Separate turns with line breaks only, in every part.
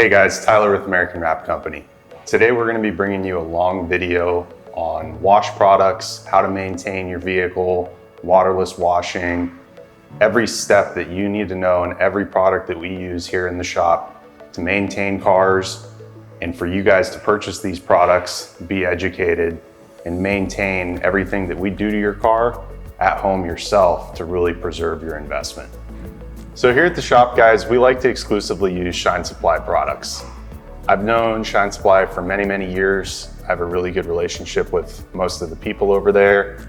Hey guys, Tyler with American Wrap Company. Today we're going to be bringing you a long video on wash products, how to maintain your vehicle, waterless washing, every step that you need to know and every product that we use here in the shop to maintain cars and for you guys to purchase these products, be educated, and maintain everything that we do to your car at home yourself to really preserve your investment. So here at the shop, guys, we like to exclusively use Shine Supply products. I've known Shine Supply for many, many years. I have a really good relationship with most of the people over there.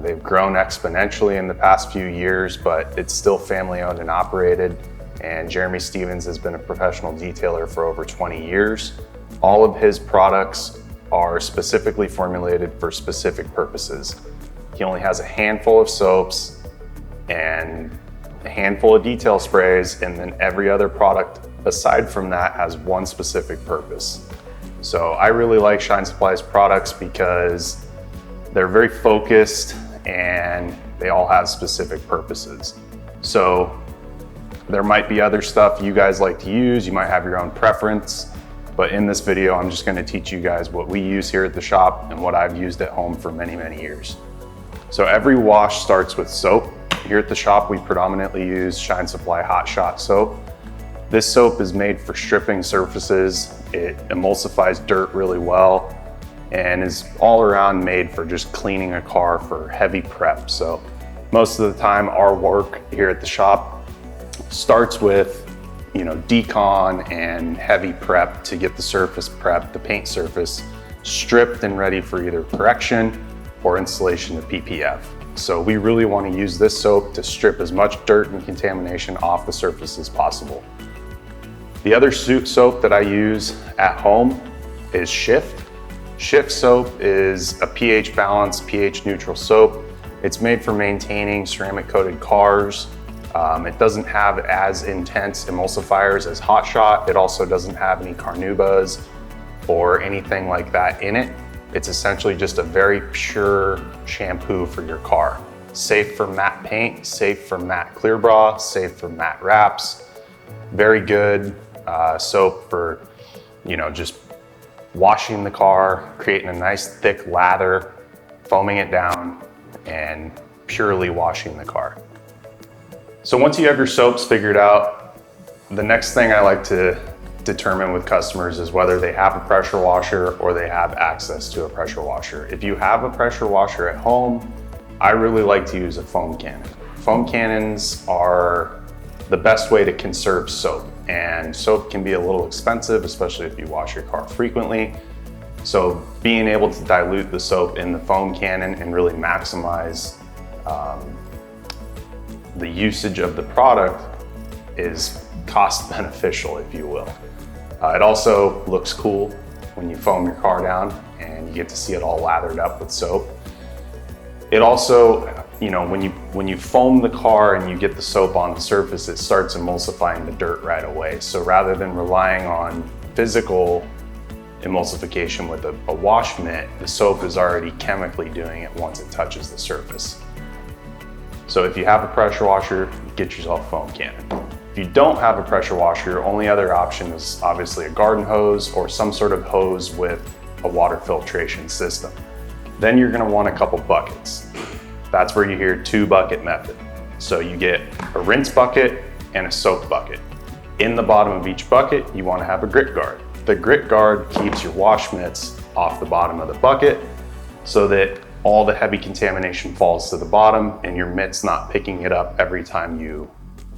They've grown exponentially in the past few years, but it's still family owned and operated. And Jeremy Stevens has been a professional detailer for over 20 years. All of his products are specifically formulated for specific purposes. He only has a handful of soaps and a handful of detail sprays, and then every other product aside from that has one specific purpose. So I really like Shine Supply's products because they're very focused and they all have specific purposes. So there might be other stuff you guys like to use, you might have your own preference, but in this video I'm just going to teach you guys what we use here at the shop and what I've used at home for many, many years. So every wash starts with soap. Here at the shop, we predominantly use Shine Supply Hot Shot soap. This soap is made for stripping surfaces. It emulsifies dirt really well and is all around made for just cleaning a car for heavy prep. So most of the time our work here at the shop starts with, decon and heavy prep to get the surface prep, the paint surface, stripped and ready for either correction or installation of PPF. So we really want to use this soap to strip as much dirt and contamination off the surface as possible. The other soap that I use at home is Shift. Shift soap is a pH balanced, pH neutral soap. It's made for maintaining ceramic coated cars. It doesn't have as intense emulsifiers as Hot Shot. It also doesn't have any carnauba or anything like that in it. It's essentially just a very pure shampoo for your car. Safe for matte paint, safe for matte clear bra, safe for matte wraps. Very good soap for, just washing the car, creating a nice thick lather, foaming it down, and purely washing the car. So once you have your soaps figured out, the next thing I like to determine with customers is whether they have a pressure washer or they have access to a pressure washer. If you have a pressure washer at home, I really like to use a foam cannon. Foam cannons are the best way to conserve soap, and soap can be a little expensive, especially if you wash your car frequently. So being able to dilute the soap in the foam cannon and really maximize the usage of the product is cost beneficial, if you will. It also looks cool when you foam your car down and you get to see it all lathered up with soap. It also, when you foam the car and you get the soap on the surface, it starts emulsifying the dirt right away. So rather than relying on physical emulsification with a wash mitt, the soap is already chemically doing it once it touches the surface. So if you have a pressure washer, get yourself a foam cannon. If you don't have a pressure washer, your only other option is obviously a garden hose or some sort of hose with a water filtration system. Then you're going to want a couple buckets. That's where you hear 2-bucket method. So you get a rinse bucket and a soap bucket. In the bottom of each bucket, you want to have a grit guard. The grit guard keeps your wash mitts off the bottom of the bucket so that all the heavy contamination falls to the bottom and your mitt's not picking it up every time you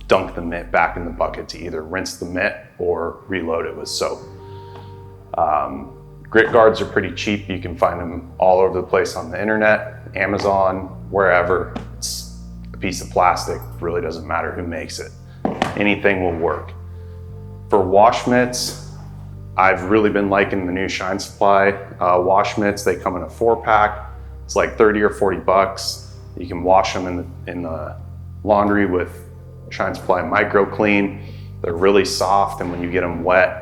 dunk the mitt back in the bucket to either rinse the mitt or reload it with soap. Grit guards are pretty cheap. You can find them all over the place on the internet, Amazon, wherever. It's a piece of plastic, really doesn't matter who makes it. Anything will work. For wash mitts, I've really been liking the new Shine Supply wash mitts. They come in a 4-pack. It's like 30 or 40 bucks. You can wash them in the laundry with Shine Supply Micro Clean. They're really soft, and when you get them wet,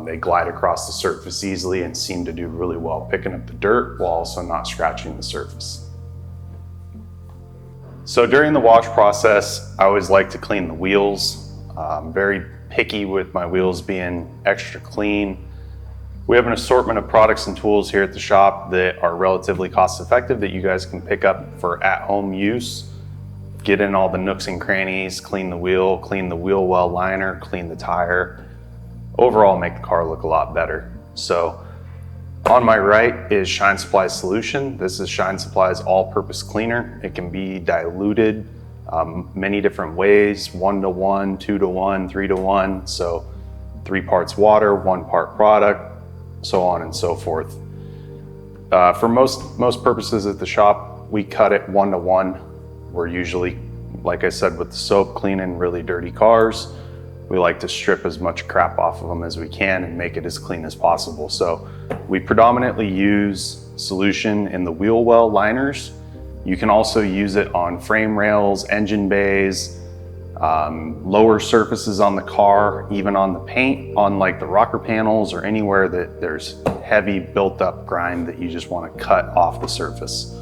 they glide across the surface easily and seem to do really well picking up the dirt while also not scratching the surface. So during the wash process, I always like to clean the wheels. I'm very picky with my wheels being extra clean. We have an assortment of products and tools here at the shop that are relatively cost effective that you guys can pick up for at-home use. Get in all the nooks and crannies, clean the wheel well liner, clean the tire. Overall, make the car look a lot better. So on my right is Shine Supply's solution. This is Shine Supply's all-purpose cleaner. It can be diluted many different ways, 1-to-1, 2-to-1, 3-to-1. So 3 parts water, 1 part product, so on and so forth. For most purposes at the shop, we cut it 1-to-1. We're usually, like I said, with the soap, cleaning really dirty cars. We like to strip as much crap off of them as we can and make it as clean as possible. So we predominantly use solution in the wheel well liners. You can also use it on frame rails, engine bays, lower surfaces on the car, even on the paint, on like the rocker panels or anywhere that there's heavy built up grime that you just want to cut off the surface.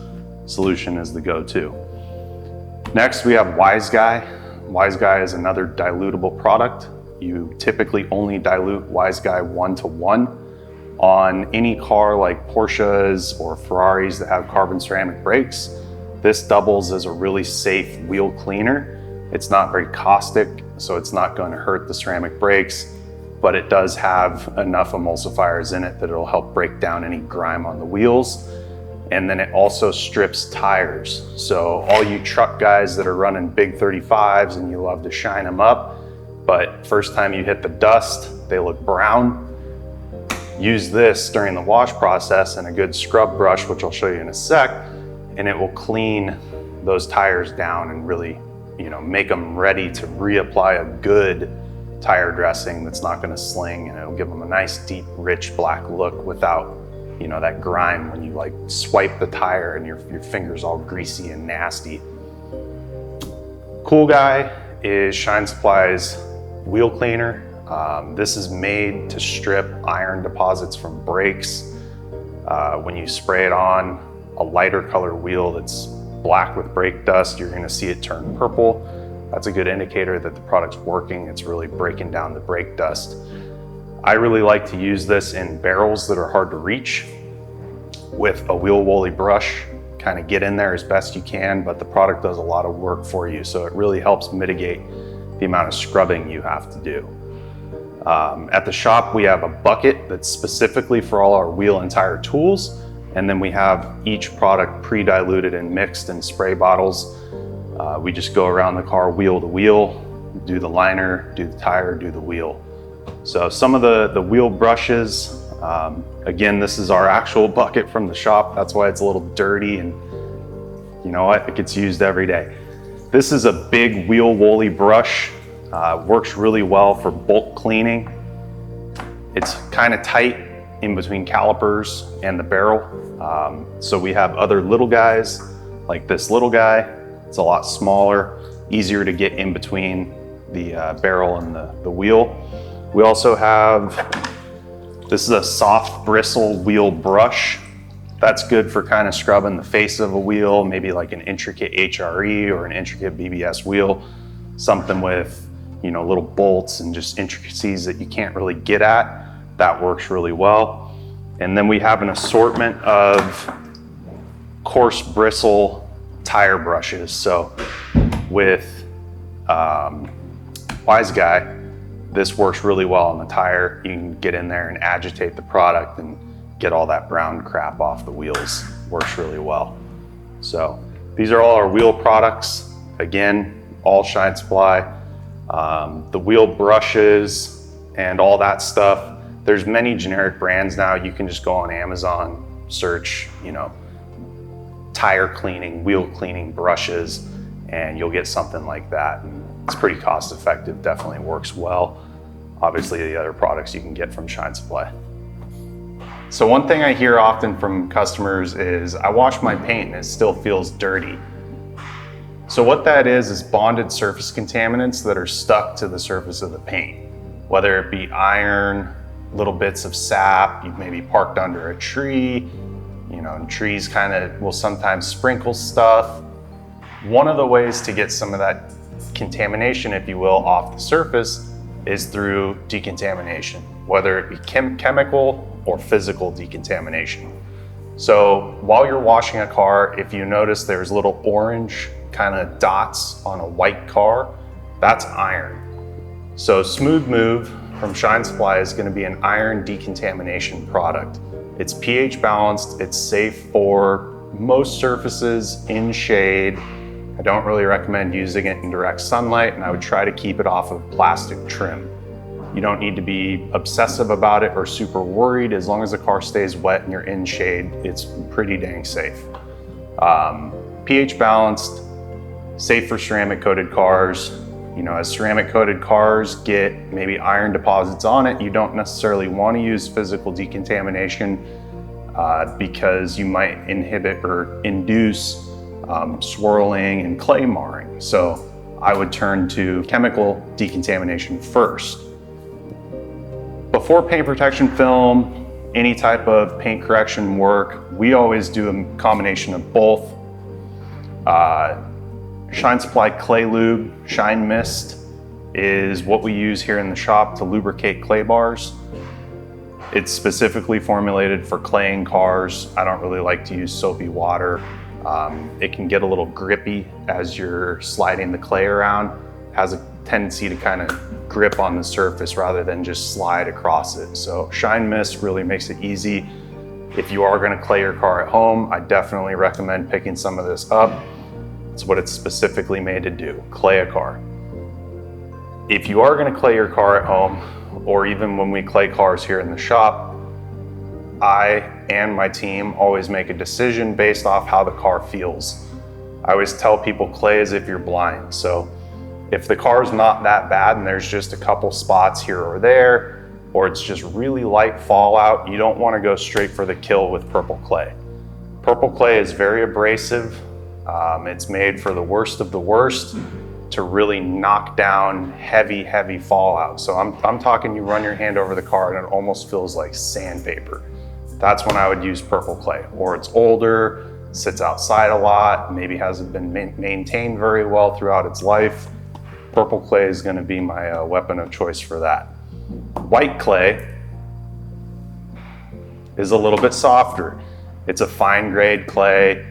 Solution is the go-to. Next, we have Wise Guy. Wise Guy is another dilutable product. You typically only dilute Wise Guy 1-to-1 on any car like Porsches or Ferraris that have carbon ceramic brakes. This doubles as a really safe wheel cleaner. It's not very caustic, so it's not going to hurt the ceramic brakes, but it does have enough emulsifiers in it that it'll help break down any grime on the wheels. And then it also strips tires. So all you truck guys that are running big 35s and you love to shine them up, but first time you hit the dust, they look brown. Use this during the wash process and a good scrub brush, which I'll show you in a sec, and it will clean those tires down and really, make them ready to reapply a good tire dressing that's not going to sling, and it'll give them a nice, deep, rich black look without, that grime when you like swipe the tire and your finger's all greasy and nasty. Cool Guy is Shine Supply's wheel cleaner. This is made to strip iron deposits from brakes. When you spray it on a lighter color wheel that's black with brake dust, you're gonna see it turn purple. That's a good indicator that the product's working. It's really breaking down the brake dust. I really like to use this in barrels that are hard to reach with a wheel woolly brush. Kind of get in there as best you can, but the product does a lot of work for you. So it really helps mitigate the amount of scrubbing you have to do. At the shop, we have a bucket that's specifically for all our wheel and tire tools. And then we have each product pre-diluted and mixed in spray bottles. We just go around the car wheel to wheel, do the liner, do the tire, do the wheel. So some of the wheel brushes, again, this is our actual bucket from the shop. That's why it's a little dirty, and you know what? It gets used every day. This is a big wheel woolly brush. Works really well for bulk cleaning. It's kind of tight in between calipers and the barrel. So we have other little guys, like this little guy. It's a lot smaller, easier to get in between the barrel and the wheel. We also have, this is a soft bristle wheel brush. That's good for kind of scrubbing the face of a wheel, maybe like an intricate HRE or an intricate BBS wheel, something with, little bolts and just intricacies that you can't really get at. That works really well. And then we have an assortment of coarse bristle tire brushes. So with Wise Guy, this works really well on the tire. You can get in there and agitate the product and get all that brown crap off the wheels. Works really well. So these are all our wheel products. Again, all Shine Supply. The wheel brushes and all that stuff. There's many generic brands now. You can just go on Amazon, search, tire cleaning, wheel cleaning brushes, and you'll get something like that. And it's pretty cost effective, definitely works well. Obviously the other products you can get from Shine Supply. So one thing I hear often from customers is, I wash my paint and it still feels dirty. So what that is bonded surface contaminants that are stuck to the surface of the paint. Whether it be iron, little bits of sap, you've maybe parked under a tree, and trees kind of will sometimes sprinkle stuff. One of the ways to get some of that contamination, if you will, off the surface is through decontamination, whether it be chemical or physical decontamination. So while you're washing a car, if you notice there's little orange kind of dots on a white car, that's iron. So Smooth Move from Shine Supply is going to be an iron decontamination product. It's pH balanced, it's safe for most surfaces in shade. I don't really recommend using it in direct sunlight, and I would try to keep it off of plastic trim. You don't need to be obsessive about it or super worried. As long as the car stays wet and you're in shade, it's pretty dang safe. pH balanced, safe for ceramic coated cars. You know, as ceramic coated cars get maybe iron deposits on it, you don't necessarily want to use physical decontamination because you might inhibit or induce swirling and clay marring. So I would turn to chemical decontamination first. Before paint protection film, any type of paint correction work, we always do a combination of both. Shine Supply Clay Lube, Shine Mist is what we use here in the shop to lubricate clay bars. It's specifically formulated for claying cars. I don't really like to use soapy water. It can get a little grippy as you're sliding the clay around. It has a tendency to kind of grip on the surface rather than just slide across it. So Shine Mist really makes it easy. If you are going to clay your car at home, I definitely recommend picking some of this up. It's what it's specifically made to do, clay a car. If you are going to clay your car at home, or even when we clay cars here in the shop, I and my team always make a decision based off how the car feels. I always tell people clay as if you're blind. So if the car's not that bad and there's just a couple spots here or there, or it's just really light fallout, you don't want to go straight for the kill with purple clay. Purple clay is very abrasive. It's made for the worst of the worst to really knock down heavy fallout. So I'm talking you run your hand over the car and it almost feels like sandpaper. That's when I would use purple clay. Or it's older, sits outside a lot, maybe hasn't been maintained very well throughout its life. Purple clay is going to be my weapon of choice for that. White clay is a little bit softer. It's a fine grade clay.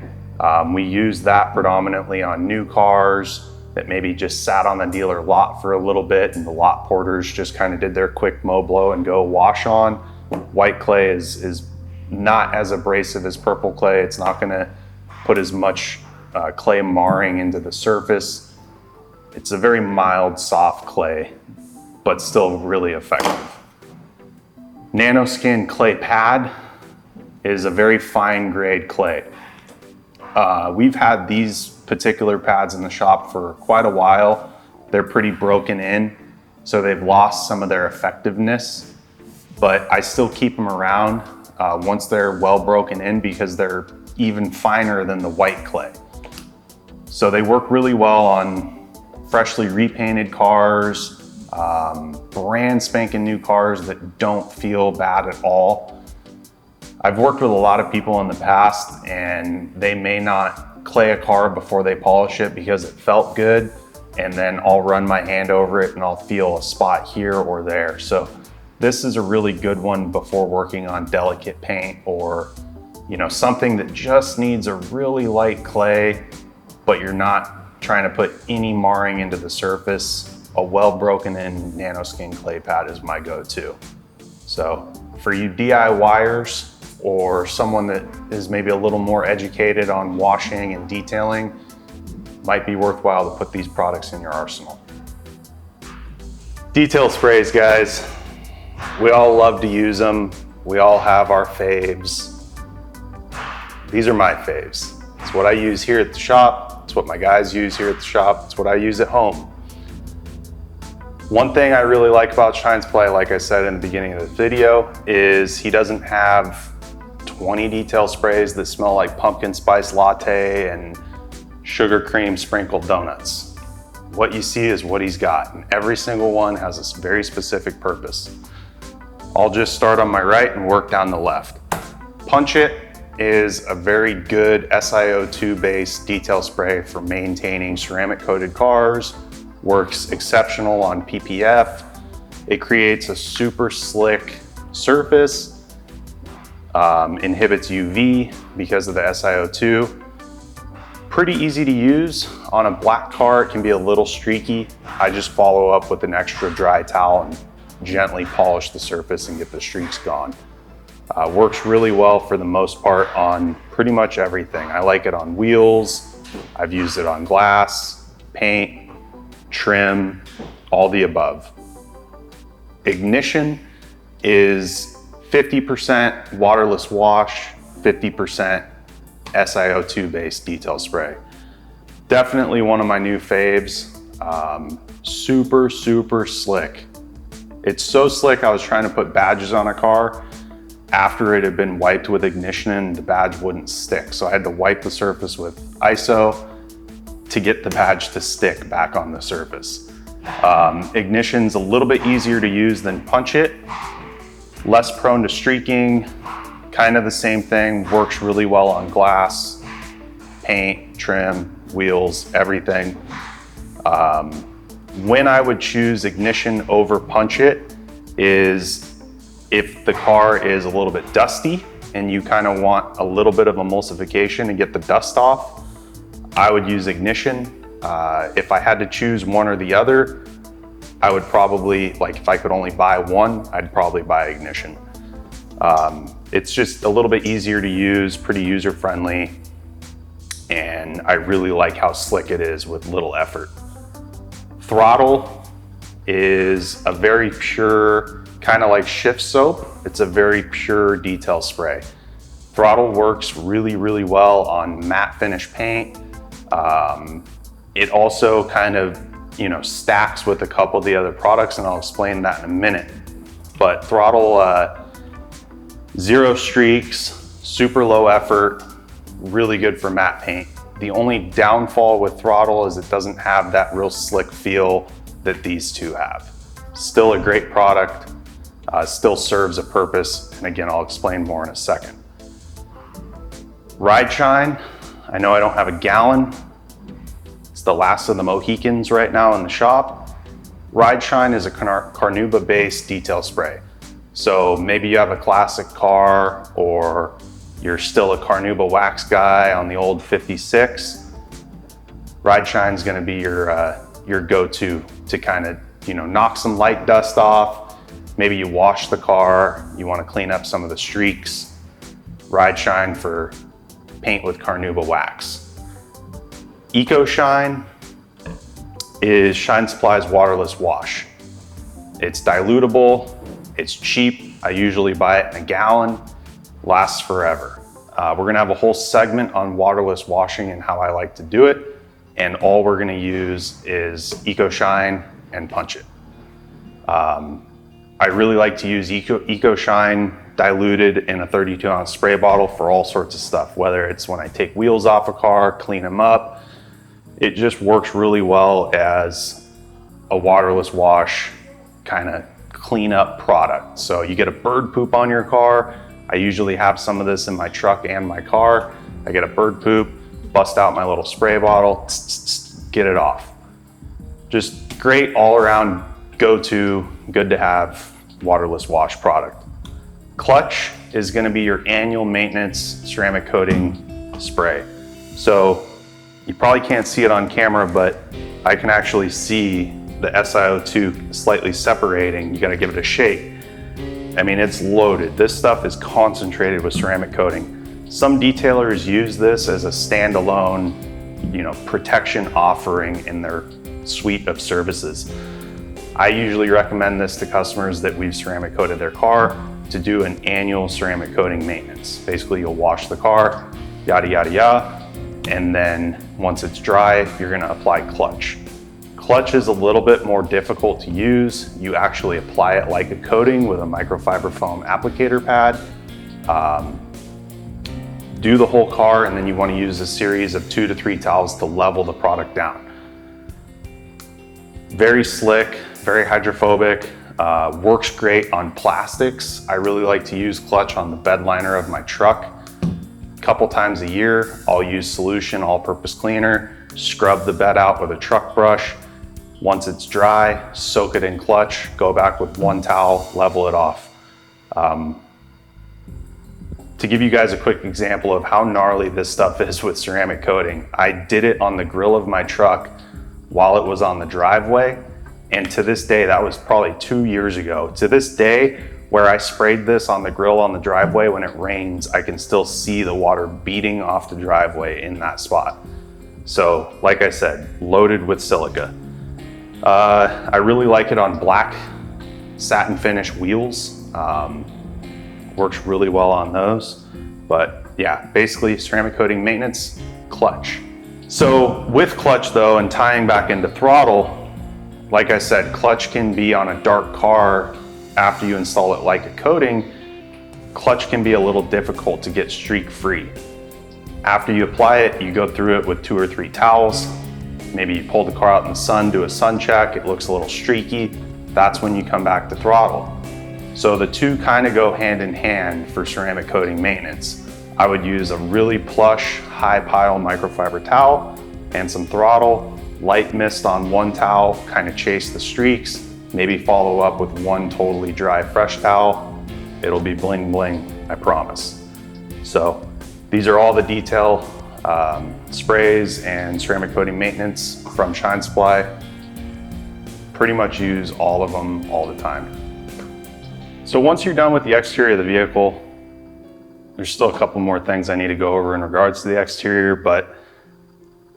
We use that predominantly on new cars that maybe just sat on the dealer lot for a little bit and the lot porters just kind of did their quick mow blow and go wash on. White clay is not as abrasive as purple clay. It's not going to put as much clay marring into the surface. It's a very mild, soft clay, but still really effective. Nanoskin clay pad is a very fine grade clay. We've had these particular pads in the shop for quite a while. They're pretty broken in, so they've lost some of their effectiveness, but I still keep them around once they're well broken in because they're even finer than the white clay. So they work really well on freshly repainted cars, brand spanking new cars that don't feel bad at all. I've worked with a lot of people in the past and they may not clay a car before they polish it because it felt good, and then I'll run my hand over it and I'll feel a spot here or there. So this is a really good one before working on delicate paint or something that just needs a really light clay, but you're not trying to put any marring into the surface. A well broken in nanoskin clay pad is my go-to. So for you DIYers, or someone that is maybe a little more educated on washing and detailing, might be worthwhile to put these products in your arsenal. Detail sprays, guys. We all love to use them. We all have our faves. These are my faves. It's what I use here at the shop. It's what my guys use here at the shop. It's what I use at home. One thing I really like about Shine Supply, like I said in the beginning of the video, is he doesn't have 20 detail sprays that smell like pumpkin spice latte and sugar cream sprinkled donuts. What you see is what he's got, and every single one has a very specific purpose. I'll just start on my right and work down the left. Punch It is a very good SiO2 based detail spray for maintaining ceramic coated cars. Works exceptional on PPF. It creates a super slick surface, inhibits UV because of the SiO2. Pretty easy to use. On a black car, it can be a little streaky. I just follow up with an extra dry towel and gently polish the surface and get the streaks gone. Works really well for the most part on pretty much everything. I like it on wheels. I've used it on glass, paint, trim, all the above. Ignition is 50% waterless wash, 50% SiO2 based detail spray. Definitely one of my new faves. Super, super slick. It's so slick, I was trying to put badges on a car. After it had been wiped with ignition, the badge wouldn't stick. So I had to wipe the surface with ISO to get the badge to stick back on the surface. Ignition's a little bit easier to use than Punch It. Less prone to streaking, kind of the same thing, works really well on glass, paint, trim, wheels, everything. When I would choose Ignition over Punch It is if the car is a little bit dusty and you kind of want a little bit of emulsification to get the dust off, I would use Ignition. If I had to choose one or the other, I would probably, like if I could only buy one, I'd probably buy Ignition. It's just a little bit easier to use, pretty user-friendly, and I really like how slick it is with little effort. Throttle is a very pure, kind of like Shift soap. It's a very pure detail spray. Throttle works really, really well on matte finish paint. It also kind of, stacks with a couple of the other products, and I'll explain that in a minute. But Throttle, 0 streaks, super low effort, really good for matte paint. The only downfall with Throttle is it doesn't have that real slick feel that these two have. Still a great product, still serves a purpose, and again, I'll explain more in a second. Ride Shine, I know I don't have a gallon. It's the last of the Mohicans right now in the shop. Ride Shine is a carnauba-based detail spray. So maybe you have a classic car or you're still a carnauba wax guy on the old 56. Ride Shine's gonna be your go-to to kind of, knock some light dust off. Maybe you wash the car, you wanna clean up some of the streaks. Ride Shine for paint with carnauba wax. Eco Shine is Shine Supply's waterless wash. It's dilutable, it's cheap. I usually buy it in a gallon, lasts forever. We're gonna have a whole segment on waterless washing and how I like to do it. And all we're gonna use is Eco Shine and Punch It. I really like to use Eco Shine diluted in a 32-ounce spray bottle for all sorts of stuff, whether it's when I take wheels off a car, clean them up. It just works really well as a waterless wash kind of clean up product. So you get a bird poop on your car. I usually have some of this in my truck and my car. I get a bird poop, bust out my little spray bottle, get it off. Just great all around go-to, good to have waterless wash product. Clutch is gonna be your annual maintenance ceramic coating spray. So you probably can't see it on camera, but I can actually see the SiO2 slightly separating. You gotta give it a shake. I mean, it's loaded. This stuff is concentrated with ceramic coating. Some detailers use this as a standalone, protection offering in their suite of services. I usually recommend this to customers that we've ceramic coated their car to do an annual ceramic coating maintenance. Basically, you'll wash the car, yada, yada, yada. And then once it's dry, you're gonna apply Clutch. Clutch is a little bit more difficult to use. You actually apply it like a coating with a microfiber foam applicator pad. Do the whole car, and then you want to use a series of 2 to 3 towels to level the product down. Very slick, very hydrophobic, works great on plastics. I really like to use Clutch on the bed liner of my truck. A couple times a year, I'll use solution all-purpose cleaner, scrub the bed out with a truck brush, Once it's dry, soak it in clutch, go back with one towel, level it off. To give you guys a quick example of how gnarly this stuff is with ceramic coating, I did it on the grill of my truck while it was on the driveway. And to this day, that was probably 2 years ago. To this day, where I sprayed this on the grill on the driveway, when it rains, I can still see the water beating off the driveway in that spot. So, like I said, loaded with silica. I really like it on black satin finish wheels. Works really well on those. But yeah, basically ceramic coating maintenance, clutch. So with clutch though, and tying back into throttle, like I said, clutch can be on a dark car after you install it like a coating. Clutch can be a little difficult to get streak free. After you apply it, you go through it with 2 or 3 towels. Maybe you pull the car out in the sun, do a sun check, it looks a little streaky. That's when you come back to throttle. So the two kind of go hand in hand for ceramic coating maintenance. I would use a really plush, high pile microfiber towel and some throttle, light mist on one towel, kind of chase the streaks, maybe follow up with one totally dry, fresh towel. It'll be bling bling, I promise. So these are all the detail sprays and ceramic coating maintenance from Shine Supply. Pretty much use all of them all the time. So once you're done with the exterior of the vehicle, there's still a couple more things I need to go over in regards to the exterior, but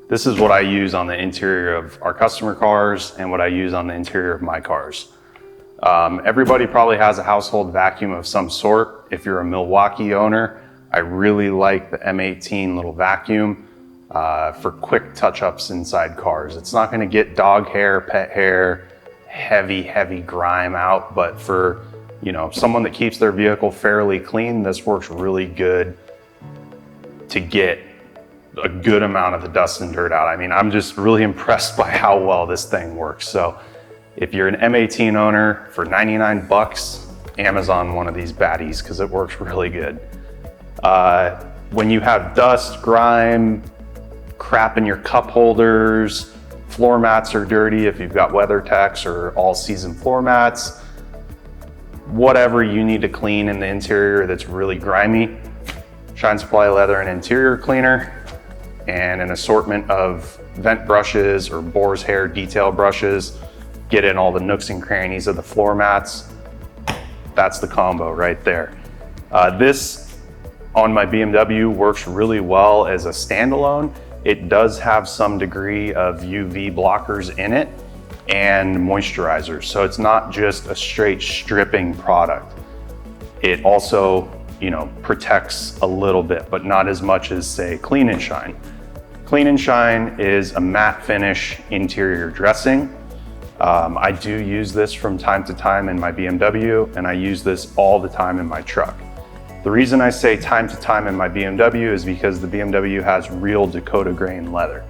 this is what I use on the interior of our customer cars and what I use on the interior of my cars. Everybody probably has a household vacuum of some sort. If you're a Milwaukee owner, I really like the M18 little vacuum for quick touch-ups inside cars. It's not gonna get dog hair, pet hair, heavy grime out, but for someone that keeps their vehicle fairly clean, this works really good to get a good amount of the dust and dirt out. I mean, I'm just really impressed by how well this thing works. So if you're an M18 owner, for 99 bucks, Amazon one of these baddies because it works really good. When you have dust, grime, crap in your cup holders, floor mats are dirty if you've got WeatherTechs or all season floor mats, whatever you need to clean in the interior that's really grimy, Shine Supply Leather and Interior Cleaner and an assortment of vent brushes or boar's hair detail brushes, get in all the nooks and crannies of the floor mats. That's the combo right there. This on my BMW works really well as a standalone. It does have some degree of UV blockers in it and moisturizers. So it's not just a straight stripping product. It also, protects a little bit, but not as much as say Clean and Shine. Clean and Shine is a matte finish interior dressing. I do use this from time to time in my BMW, and I use this all the time in my truck. The reason I say time to time in my BMW is because the BMW has real Dakota grain leather.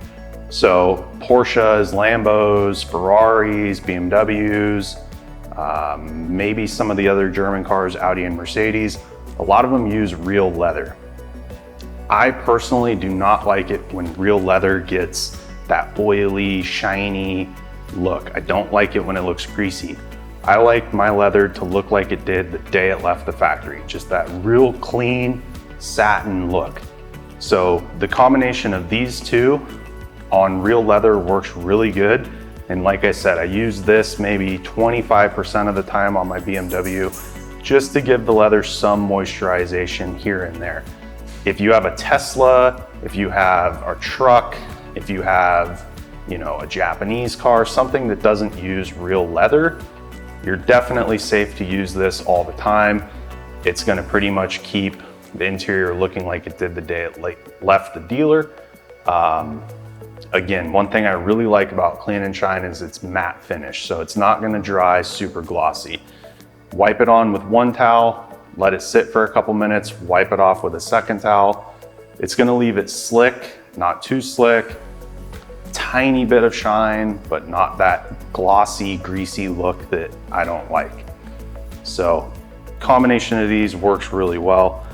So Porsches, Lambos, Ferraris, BMWs, maybe some of the other German cars, Audi and Mercedes, a lot of them use real leather. I personally do not like it when real leather gets that oily, shiny look. I don't like it when it looks greasy. I like my leather to look like it did the day it left the factory, just that real clean satin look. So the combination of these two on real leather works really good. And like I said, I use this maybe 25% of the time on my BMW just to give the leather some moisturization here and there. If you have a Tesla, if you have a truck, if you have, a Japanese car, something that doesn't use real leather, you're definitely safe to use this all the time. It's gonna pretty much keep the interior looking like it did the day it left the dealer. Again, one thing I really like about Clean and Shine is it's matte finish, so it's not gonna dry super glossy. Wipe it on with one towel, let it sit for a couple minutes, wipe it off with a second towel. It's gonna leave it slick, not too slick, tiny bit of shine, but not that glossy, greasy look that I don't like. So, combination of these works really well.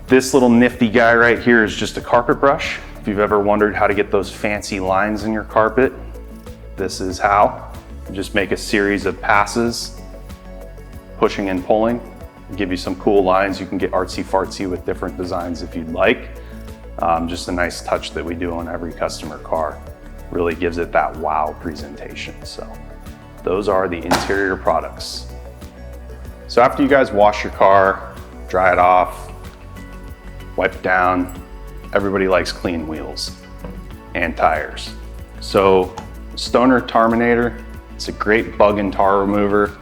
This little nifty guy right here is just a carpet brush. If you've ever wondered how to get those fancy lines in your carpet, This is how. Just make a series of passes, pushing and pulling, give you some cool lines. You can get artsy fartsy with different designs if you'd like. Just a nice touch that we do on every customer car. Really gives it that wow presentation. So those are the interior products. So after you guys wash your car, dry it off, wipe it down, everybody likes clean wheels and tires. So Stoner Tarminator, it's a great bug and tar remover.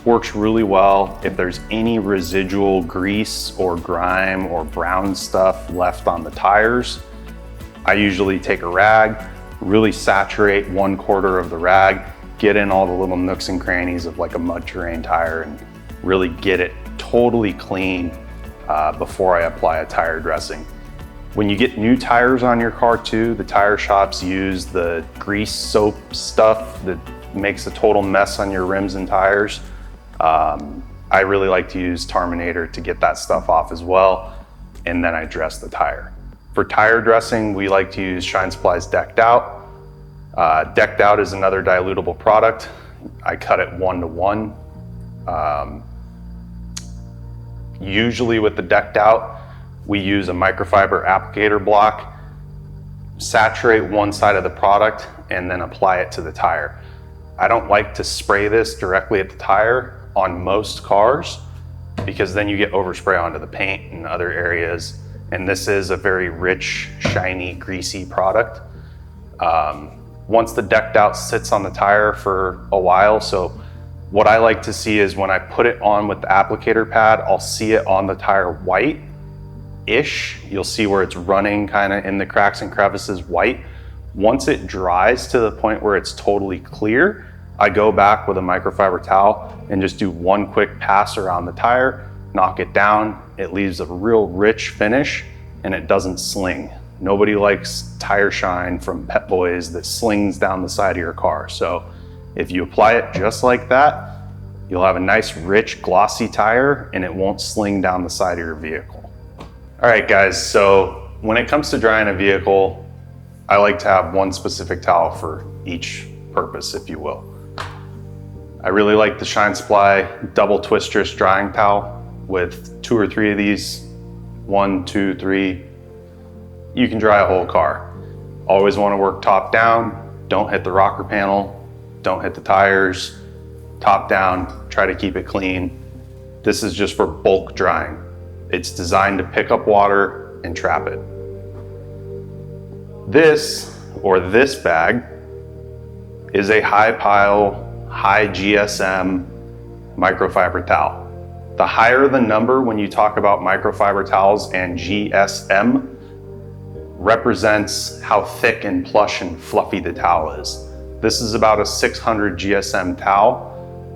Works really well if there's any residual grease or grime or brown stuff left on the tires. I usually take a rag, really saturate 1/4 of the rag, get in all the little nooks and crannies of like a mud terrain tire and really get it totally clean before I apply a tire dressing. When you get new tires on your car too, the tire shops use the grease soap stuff that makes a total mess on your rims and tires. I really like to use Tarminator to get that stuff off as well, and then I dress the tire. For tire dressing, we like to use Shine Supply's Decked Out. Decked Out is another dilutable product. I cut it 1:1. Usually with the Decked Out, we use a microfiber applicator block, saturate one side of the product, and then apply it to the tire. I don't like to spray this directly at the tire on most cars because then you get overspray onto the paint and other areas. And this is a very rich, shiny, greasy product. Once the Decked Out sits on the tire for a while, so what I like to see is when I put it on with the applicator pad, I'll see it on the tire white-ish. You'll see where it's running kind of in the cracks and crevices white. Once it dries to the point where it's totally clear, I go back with a microfiber towel and just do one quick pass around the tire, knock it down. It leaves a real rich finish and it doesn't sling. Nobody likes tire shine from Pep Boys that slings down the side of your car. So if you apply it just like that, you'll have a nice, rich, glossy tire and it won't sling down the side of your vehicle. All right, guys, so when it comes to drying a vehicle, I like to have one specific towel for each purpose, if you will. I really like the Shine Supply double twistress drying towel with 2 or 3 of these, 1, 2, 3. You can dry a whole car. Always want to work top down, don't hit the rocker panel, don't hit the tires, top down, try to keep it clean. This is just for bulk drying. It's designed to pick up water and trap it. This bag is a high pile, high GSM microfiber towel. The higher the number when you talk about microfiber towels and GSM represents how thick and plush and fluffy the towel is. This is about a 600 GSM towel.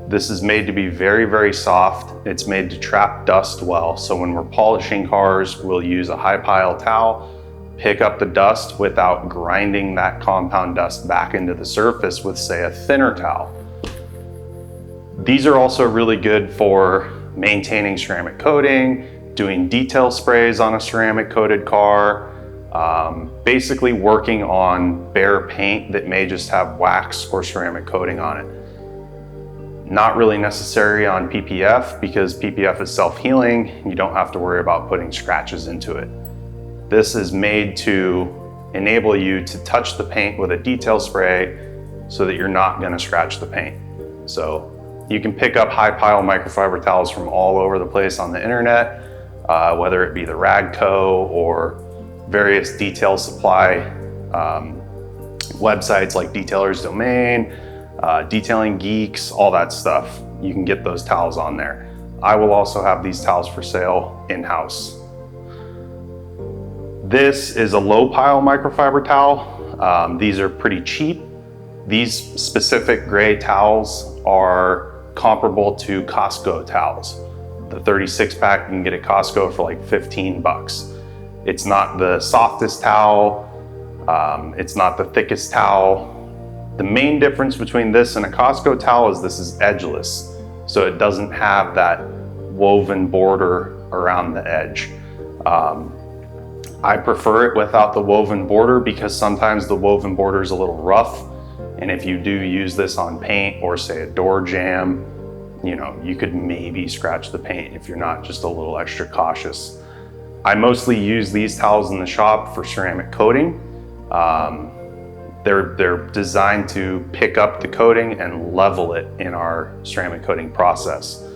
This is made to be very, very soft. It's made to trap dust well. So when we're polishing cars, we'll use a high pile towel, pick up the dust without grinding that compound dust back into the surface with, say, a thinner towel. These are also really good for maintaining ceramic coating, doing detail sprays on a ceramic coated car, basically working on bare paint that may just have wax or ceramic coating on it. Not really necessary on PPF because PPF is self-healing. You don't have to worry about putting scratches into it. This is made to enable you to touch the paint with a detail spray so that you're not going to scratch the paint. So you can pick up high pile microfiber towels from all over the place on the internet, whether it be the Ragco or various detail supply websites like Detailer's Domain, Detailing Geeks, all that stuff. You can get those towels on there. I will also have these towels for sale in-house. This is a low pile microfiber towel. These are pretty cheap. These specific gray towels are comparable to Costco towels. The 36 pack you can get at Costco for like 15 bucks. It's not the softest towel. It's not the thickest towel. The main difference between this and a Costco towel is this is edgeless. So it doesn't have that woven border around the edge. I prefer it without the woven border because sometimes the woven border is a little rough And if you do use this on paint or say a door jamb, you know, you could maybe scratch the paint if you're not just a little extra cautious. I mostly use these towels in the shop for ceramic coating. They're designed to pick up the coating and level it in our ceramic coating process.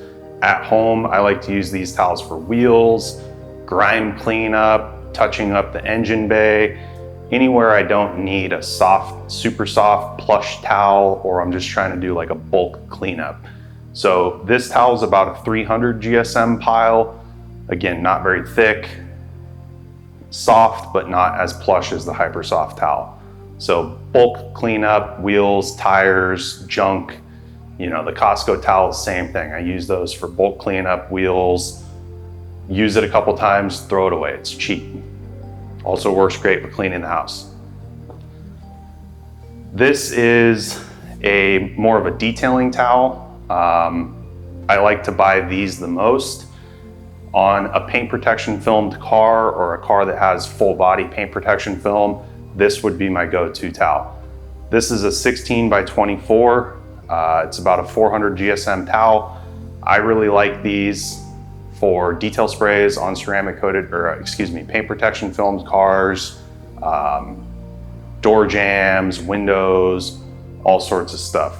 At home, I like to use these towels for wheels, grime cleanup, touching up the engine bay, anywhere I don't need a soft, super soft plush towel, or I'm just trying to do like a bulk cleanup. So this towel is about a 300 GSM pile. Again, not very thick, soft, but not as plush as the Hyper Soft towel. So bulk cleanup, wheels, tires, junk, you know, the Costco towels, same thing. I use those for bulk cleanup, wheels, use it a couple times, throw it away, it's cheap. Also works great for cleaning the house. This is more of a detailing towel. I like to buy these the most. On a paint protection filmed car or a car that has full body paint protection film, this would be my go-to towel. This is a 16 by 24. It's about a 400 GSM towel. I really like these for detail sprays on ceramic coated, paint protection filmed cars, door jambs, windows, all sorts of stuff.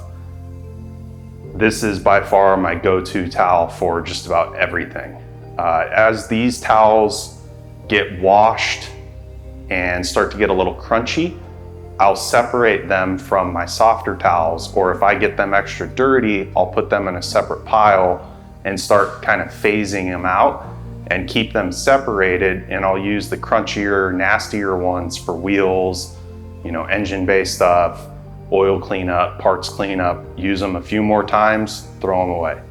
This is by far my go-to towel for just about everything. As these towels get washed and start to get a little crunchy, I'll separate them from my softer towels, or if I get them extra dirty, I'll put them in a separate pile and start kind of phasing them out and keep them separated, and I'll use the crunchier, nastier ones for wheels, you know, engine bay stuff, oil cleanup, parts cleanup, use them a few more times, throw them away.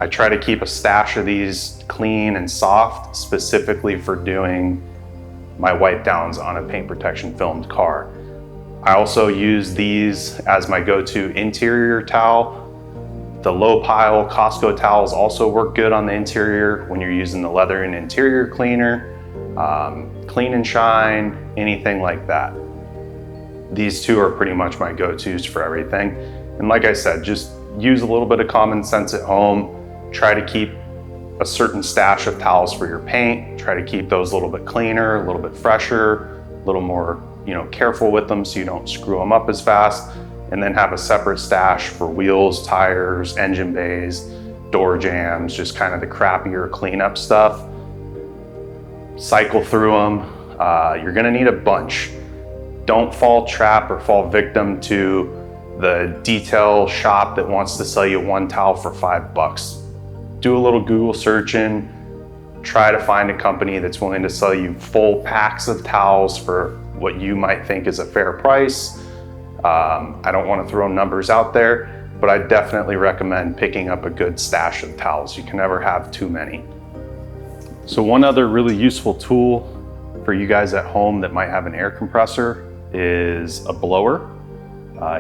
I try to keep a stash of these clean and soft, specifically for doing my wipe downs on a paint protection filmed car. I also use these as my go-to interior towel. The low pile Costco towels also work good on the interior when you're using the leather and interior cleaner, clean and shine, anything like that. These two are pretty much my go-tos for everything. And like I said, just use a little bit of common sense at home. Try to keep a certain stash of towels for your paint. Try to keep those a little bit cleaner, a little bit fresher, a little more, you know, careful with them so you don't screw them up as fast. And then have a separate stash for wheels, tires, engine bays, door jambs, just kind of the crappier cleanup stuff. Cycle through them. You're gonna need a bunch. Don't fall trap or fall victim to the detail shop that wants to sell you one towel for $5. Do a little Google searching, try to find a company that's willing to sell you full packs of towels for what you might think is a fair price. I don't want to throw numbers out there, but I definitely recommend picking up a good stash of towels. You can never have too many. So one other really useful tool for you guys at home that might have an air compressor is a blower.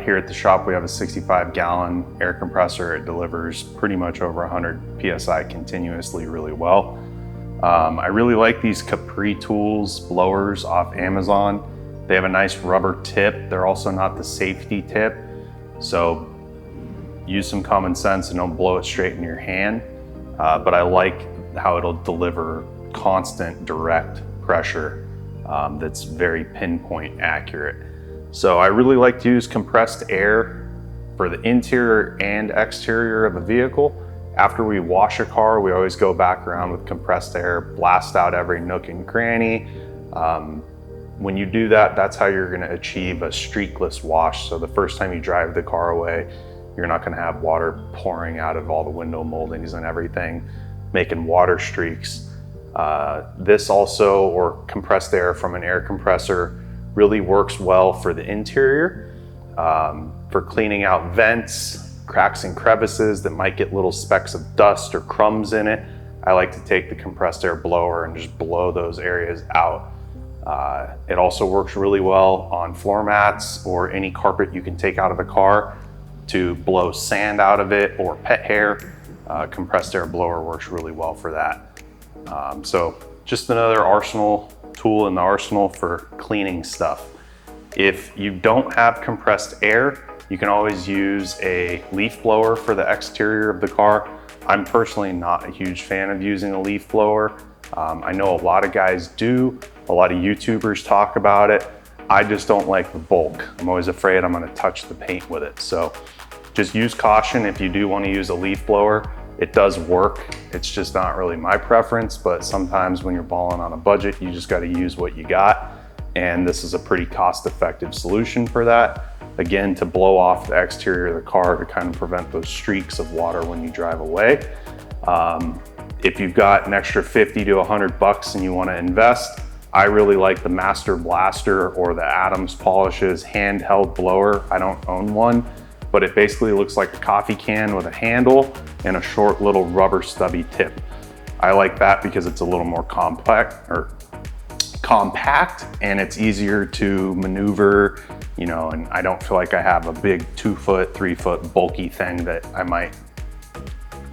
Here at the shop, we have a 65-gallon air compressor. It delivers pretty much over 100 PSI continuously really well. I really like these Crt tools, blowers off Amazon. They have a nice rubber tip. They're also not the safety tip. So use some common sense and don't blow it straight in your hand. But I like how it'll deliver constant direct pressure that's very pinpoint accurate. So I really like to use compressed air for the interior and exterior of a vehicle. After we wash a car, we always go back around with compressed air, blast out every nook and cranny. When you do that, that's how you're gonna achieve a streakless wash. So the first time you drive the car away, you're not gonna have water pouring out of all the window moldings and everything, making water streaks. This also, or compressed air from an air compressor, really works well for the interior, for cleaning out vents, cracks and crevices that might get little specks of dust or crumbs in it. I like to take the compressed air blower and just blow those areas out. It also works really well on floor mats or any carpet you can take out of the car to blow sand out of it or pet hair. Compressed air blower works really well for that. So just another tool in the arsenal for cleaning stuff. If you don't have compressed air, You can always use a leaf blower for the exterior of the car. I'm personally not a huge fan of using a leaf blower. I know a lot of guys do, a lot of YouTubers talk about it. I just don't like the bulk. I'm always afraid I'm gonna touch the paint with it. So just use caution if you do want to use a leaf blower. It does work. It's just not really my preference, but sometimes when you're balling on a budget, you just got to use what you got. And this is a pretty cost-effective solution for that. Again, to blow off the exterior of the car to kind of prevent those streaks of water when you drive away. If you've got an extra 50 to 100 bucks and you want to invest, I really like the Master Blaster or the Adams Polishes handheld blower. I don't own one, but it basically looks like a coffee can with a handle and a short little rubber stubby tip. I like that because it's a little more compact and it's easier to maneuver, you know, and I don't feel like I have a big 2 foot, 3 foot bulky thing that I might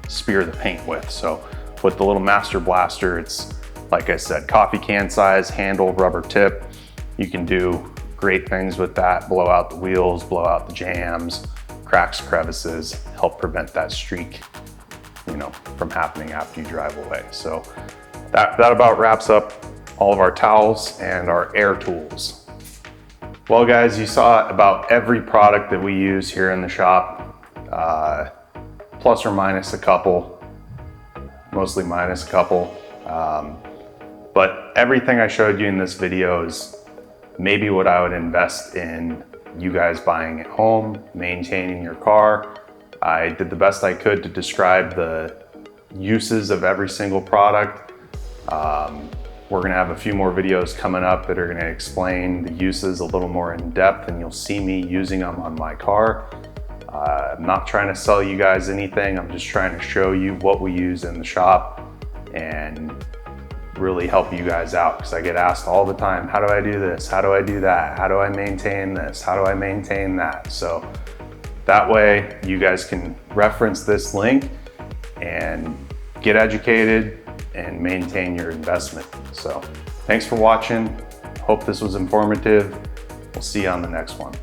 spear the paint with. So with the little Master Blaster, it's, like I said, coffee can size, handle, rubber tip. You can do great things with that, blow out the wheels, blow out the jams, cracks, crevices, help prevent that streak, you know, from happening after you drive away. So that about wraps up all of our towels and our air tools. Well guys, you saw about every product that we use here in the shop, plus or minus a couple, mostly minus a couple. But everything I showed you in this video is maybe what I would invest in you guys buying at home, maintaining your car. I did the best I could to describe the uses of every single product. We're gonna have a few more videos coming up that are gonna explain the uses a little more in depth, and you'll see me using them on my car. I'm not trying to sell you guys anything. I'm just trying to show you what we use in the shop and really help you guys out, because I get asked all the time, how do I do this? How do I do that? How do I maintain this? How do I maintain that? So that way you guys can reference this link and get educated and maintain your investment. So thanks for watching. Hope this was informative. We'll see you on the next one.